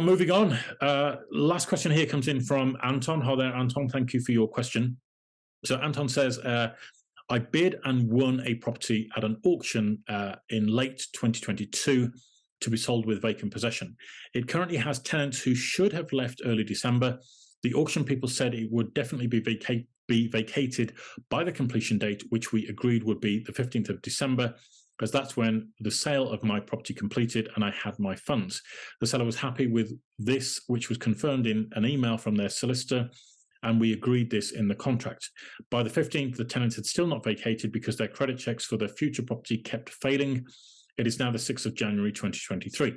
Moving on, last question here comes in from Anton. Hi there, Anton. Thank you for your question. So Anton says, I bid and won a property at an auction in late 2022 to be sold with vacant possession. It currently has tenants who should have left early December. The auction people said it would definitely be vacated by the completion date, which we agreed would be the 15th of December, as that's when the sale of my property completed and I had my funds. The seller was happy with this, which was confirmed in an email from their solicitor, and we agreed this in the contract. By the 15th, the tenants had still not vacated because their credit checks for their future property kept failing. It is now the 6th of January 2023.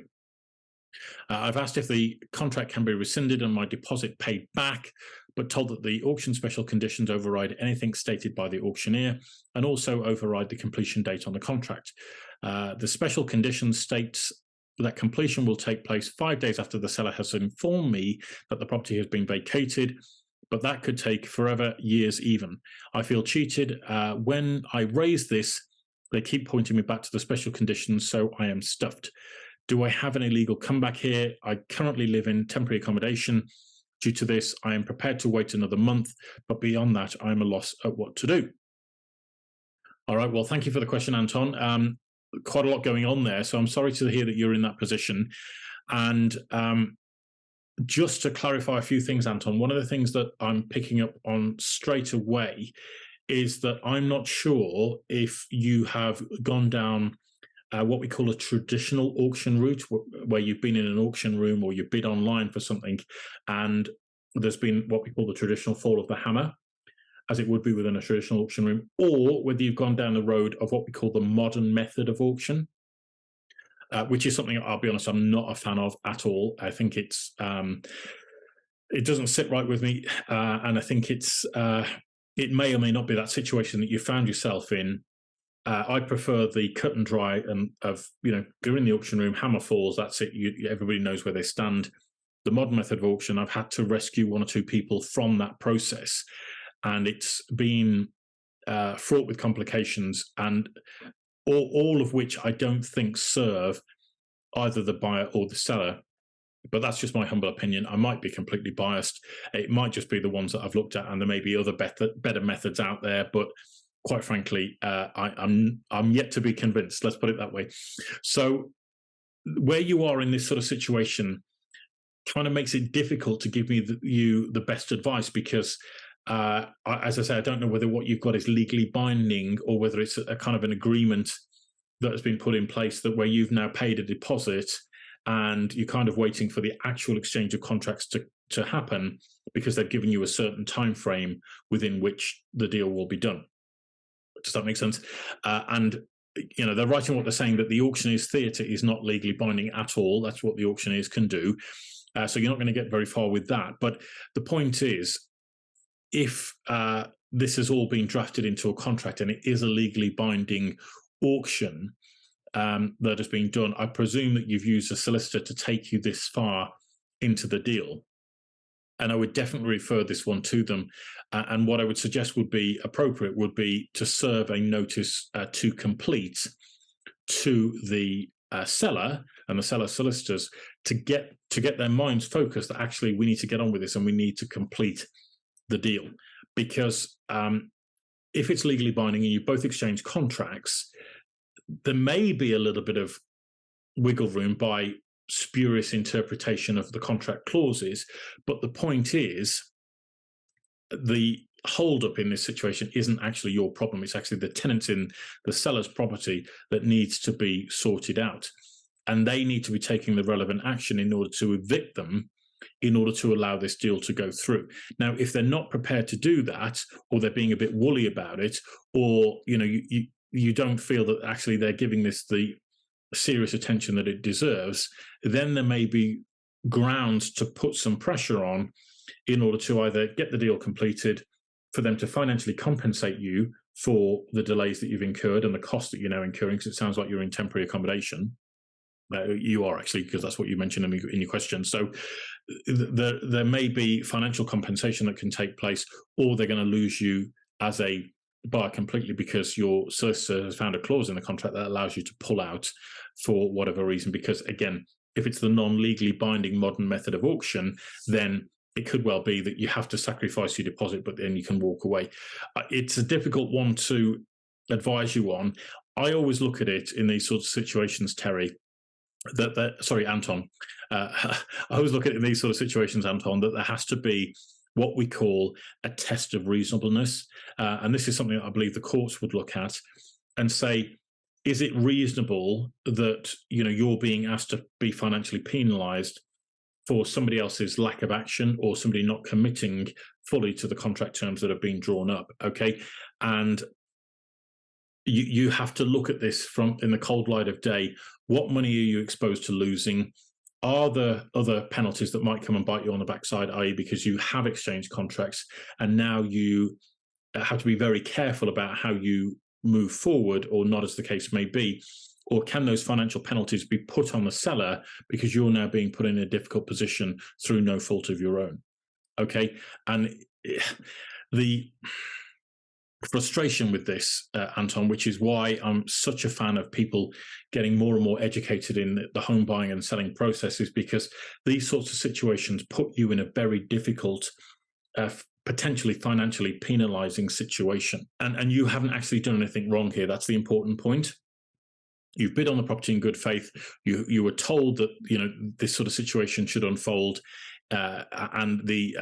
I've asked if the contract can be rescinded and my deposit paid back, but told that the auction special conditions override anything stated by the auctioneer and also override the completion date on the contract. The special conditions states that completion will take place 5 days after the seller has informed me that the property has been vacated, but that could take forever, years even. I feel cheated. When I raise this, they keep pointing me back to the special conditions, so I am stuffed. Do I have any legal comeback here? I currently live in temporary accommodation. Due to this, I am prepared to wait another month, but beyond that, I'm a loss at what to do. All right, well, thank you for the question, Anton. Quite a lot going on there, so I'm sorry to hear that you're in that position. And just to clarify a few things, Anton, one of the things that I'm picking up on straight away is that I'm not sure if you have gone down what we call a traditional auction route, where you've been in an auction room or you bid online for something, and there's been what we call the traditional fall of the hammer, as it would be within a traditional auction room, or whether you've gone down the road of what we call the modern method of auction, which is something, I'll be honest, I'm not a fan of at all. I think it doesn't sit right with me, and I think it may or may not be that situation that you found yourself in. I prefer the cut and dry and you're in the auction room, hammer falls, that's it. Everybody knows where they stand. The modern method of auction, I've had to rescue one or two people from that process, and it's been fraught with complications, and all of which I don't think serve either the buyer or the seller. But that's just my humble opinion. I might be completely biased. It might just be the ones that I've looked at, and there may be other better methods out there, but quite frankly, I'm yet to be convinced. Let's put it that way. So where you are in this sort of situation kind of makes it difficult to give me you the best advice, because as I say, I don't know whether what you've got is legally binding or whether it's a kind of an agreement that has been put in place that where you've now paid a deposit and you're kind of waiting for the actual exchange of contracts to happen, because they've given you a certain time frame within which the deal will be done. Does that make sense? And they're writing what they're saying, that the auctioneer's theatre is not legally binding at all. That's what the auctioneers can do. So you're not going to get very far with that. But the point is, if this has all been drafted into a contract and it is a legally binding auction that has been done, I presume that you've used a solicitor to take you this far into the deal. And I would definitely refer this one to them. And what I would suggest would be appropriate would be to serve a notice to complete to the seller and the seller solicitors to get their minds focused that actually we need to get on with this and we need to complete the deal. Because if it's legally binding and you both exchange contracts, there may be a little bit of wiggle room by spurious interpretation of the contract clauses, but the point is, the hold-up in this situation isn't actually your problem. It's actually the tenants in the seller's property that needs to be sorted out, and they need to be taking the relevant action in order to evict them, in order to allow this deal to go through. Now, if they're not prepared to do that, or they're being a bit woolly about it, or you don't feel that actually they're giving this the serious attention that it deserves, then there may be grounds to put some pressure on in order to either get the deal completed, for them to financially compensate you for the delays that you've incurred and the cost that you're now incurring, because it sounds like you're in temporary accommodation. You are actually, because that's what you mentioned in your question. So there may be financial compensation that can take place, or they're going to lose you as a buyer completely because your solicitor has found a clause in the contract that allows you to pull out for whatever reason. Because again, if it's the non-legally binding modern method of auction, then it could well be that you have to sacrifice your deposit, but then you can walk away. It's a difficult one to advise you on. I always look at it in these sorts of situations, Terry, sorry, Anton. I always look at it in these sort of situations, Anton, that there has to be what we call a test of reasonableness. And this is something that I believe the courts would look at and say, is it reasonable that you're being asked to be financially penalized for somebody else's lack of action or somebody not committing fully to the contract terms that have been drawn up? Okay. And you have to look at this from in the cold light of day. What money are you exposed to losing? Are there other penalties that might come and bite you on the backside, i.e., because you have exchanged contracts and now you have to be very careful about how you move forward, or not, as the case may be? Or can those financial penalties be put on the seller because you're now being put in a difficult position through no fault of your own? Okay. And the frustration with this, Anton, which is why I'm such a fan of people getting more and more educated in the home buying and selling process, is because these sorts of situations put you in a very difficult, potentially financially penalizing situation. And you haven't actually done anything wrong here. That's the important point. You've bid on the property in good faith. You were told that this sort of situation should unfold, and the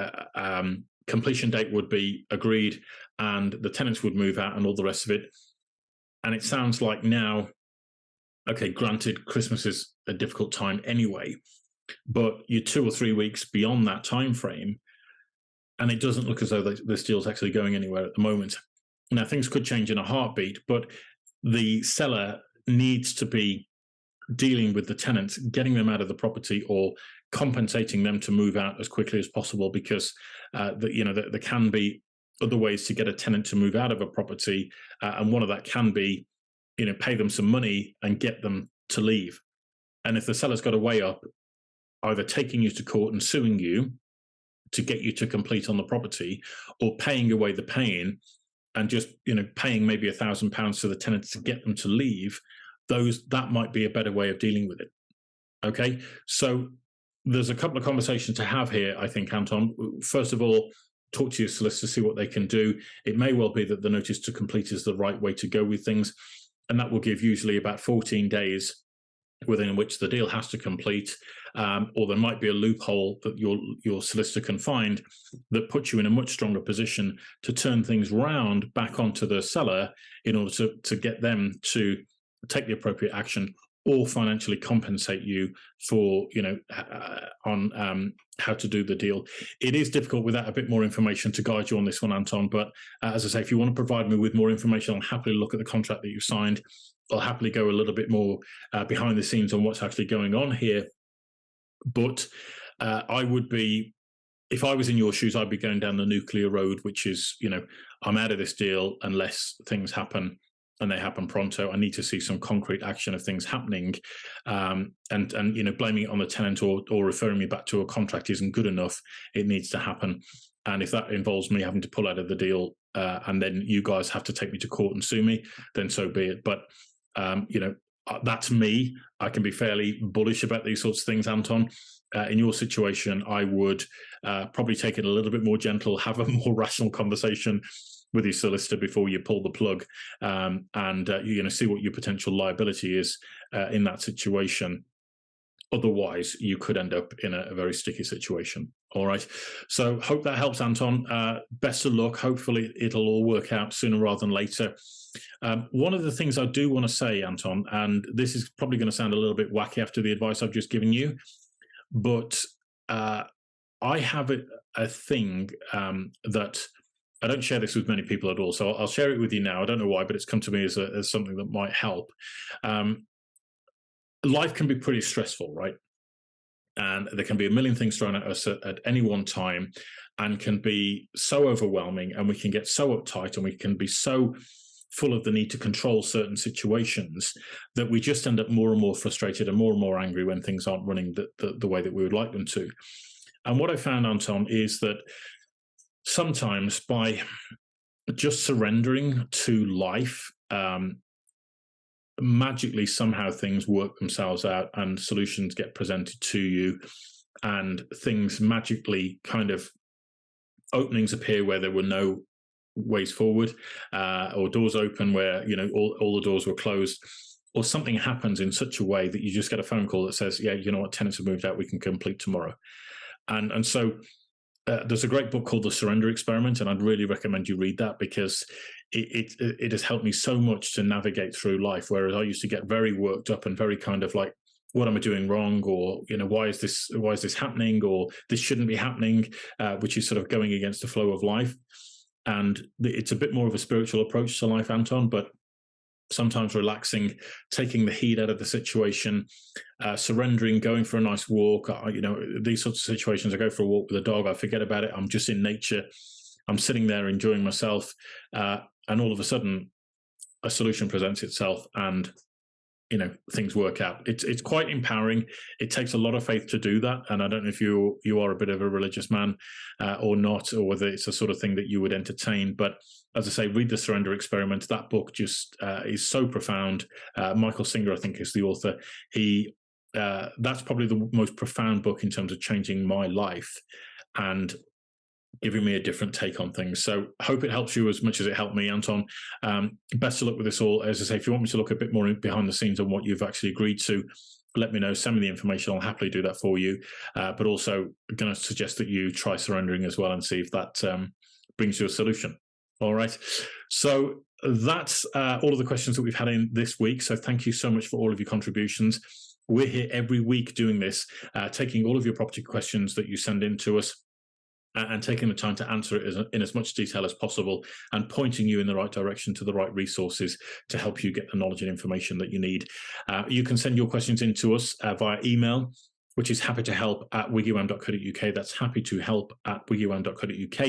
completion date would be agreed, and the tenants would move out, and all the rest of it. And it sounds like now, okay, granted, Christmas is a difficult time anyway, but you're 2 or 3 weeks beyond that time frame, and it doesn't look as though this deal's actually going anywhere at the moment. Now, things could change in a heartbeat, but the seller needs to be dealing with the tenants, getting them out of the property or compensating them to move out as quickly as possible, because there can be other ways to get a tenant to move out of a property, and one of that can be pay them some money and get them to leave. And if the seller's got a way up, either taking you to court and suing you to get you to complete on the property, or paying away the pain and just paying maybe £1,000 to the tenants to get them to leave, that might be a better way of dealing with it. Okay, so there's a couple of conversations to have here, I think, Anton. First of all, talk to your solicitor, see what they can do. It may well be that the notice to complete is the right way to go with things, and that will give usually about 14 days within which the deal has to complete, or there might be a loophole that your solicitor can find that puts you in a much stronger position to turn things round back onto the seller in order to get them to take the appropriate action or financially compensate you for on how to do the deal. It is difficult without a bit more information to guide you on this one, Anton, but as I say, if you want to provide me with more information, I'll happily look at the contract that you've signed. I'll happily go a little bit more behind the scenes on what's actually going on here. But I would be, if I was in your shoes, I'd be going down the nuclear road, which is, I'm out of this deal unless things happen, and they happen pronto. I need to see some concrete action of things happening, and blaming it on the tenant or referring me back to a contract isn't good enough. It needs to happen. And if that involves me having to pull out of the deal, and then you guys have to take me to court and sue me, then so be it. But that's me. I can be fairly bullish about these sorts of things, Anton. In your situation, I would probably take it a little bit more gentle, have a more rational conversation with your solicitor before you pull the plug, and see what your potential liability is in that situation. Otherwise, you could end up in a very sticky situation. All right. So hope that helps, Anton. Best of luck. Hopefully it'll all work out sooner rather than later. One of the things I do want to say, Anton, and this is probably going to sound a little bit wacky after the advice I've just given you, but I have a thing that I don't share this with many people at all. So I'll share it with you now. I don't know why, but it's come to me as something that might help. Life can be pretty stressful, right? And there can be a million things thrown at us at any one time, and can be so overwhelming, and we can get so uptight, and we can be so full of the need to control certain situations that we just end up more and more frustrated and more angry when things aren't running the way that we would like them to. And what I found, Anton, is that sometimes by just surrendering to life, magically somehow things work themselves out and solutions get presented to you, and things magically kind of openings appear where there were no ways forward, or doors open where all the doors were closed, or something happens in such a way that you just get a phone call that says, yeah, you know what, tenants have moved out, we can complete tomorrow. And so there's a great book called The Surrender Experiment, and I'd really recommend you read that, because it has helped me so much to navigate through life, whereas I used to get very worked up and very kind of like, what am I doing wrong, or why is this happening, or this shouldn't be happening, which is sort of going against the flow of life. And it's a bit more of a spiritual approach to life, Anton, but sometimes relaxing, taking the heat out of the situation, surrendering, going for a nice walk. These sorts of situations, I go for a walk with a dog, I forget about it, I'm just in nature, I'm sitting there enjoying myself, and all of a sudden a solution presents itself, and things work out. It's quite empowering. It takes a lot of faith to do that, and I don't know if you are a bit of a religious man or not, or whether it's a sort of thing that you would entertain. But as I say, read The Surrender Experiment. That book just is so profound. Michael Singer, I think, is the author. That's probably the most profound book in terms of changing my life and giving me a different take on things. So I hope it helps you as much as it helped me, Anton. Best of luck with this all. As I say, if you want me to look a bit more behind the scenes on what you've actually agreed to, let me know, send me the information. I'll happily do that for you. But also going to suggest that you try surrendering as well and see if that brings you a solution. All right. So that's all of the questions that we've had in this week. So thank you so much for all of your contributions. We're here every week doing this, taking all of your property questions that you send in to us, and taking the time to answer it in as much detail as possible, and pointing you in the right direction to the right resources to help you get the knowledge and information that you need. You can send your questions in to us via email, which is happytohelp@WiggyWam.co.uk. That's happytohelp@WiggyWam.co.uk.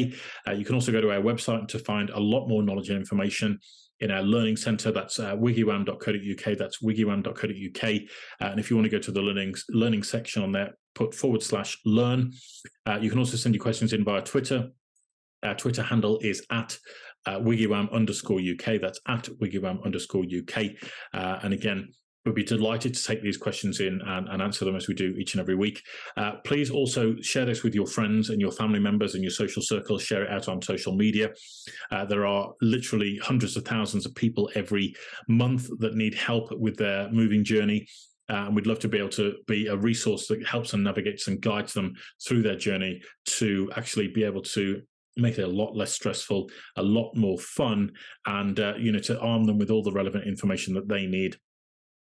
You can also go to our website to find a lot more knowledge and information in our learning center. That's WiggyWam.co.uk. That's WiggyWam.co.uk. And if you want to go to the learning section on there, put /learn. You can also send your questions in via Twitter. Our Twitter handle is at WiggyWam_UK. That's at WiggyWam_UK. And again, we'd be delighted to take these questions in and answer them as we do each and every week. Please also share this with your friends and your family members and your social circles. Share it out on social media. There are literally hundreds of thousands of people every month that need help with their moving journey. And we'd love to be able to be a resource that helps them, navigates and guides them through their journey to actually be able to make it a lot less stressful, a lot more fun, and to arm them with all the relevant information that they need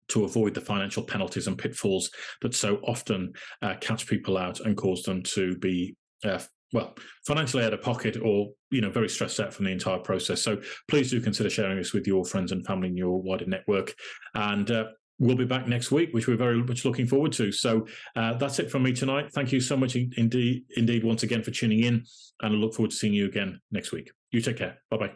to avoid the financial penalties and pitfalls that so often catch people out and cause them to be financially out of pocket, or very stressed out from the entire process. So please do consider sharing this with your friends and family in your wider network. And we'll be back next week, which we're very much looking forward to. So that's it from me tonight. Thank you so much indeed once again for tuning in, and I look forward to seeing you again next week. You take care. Bye-bye.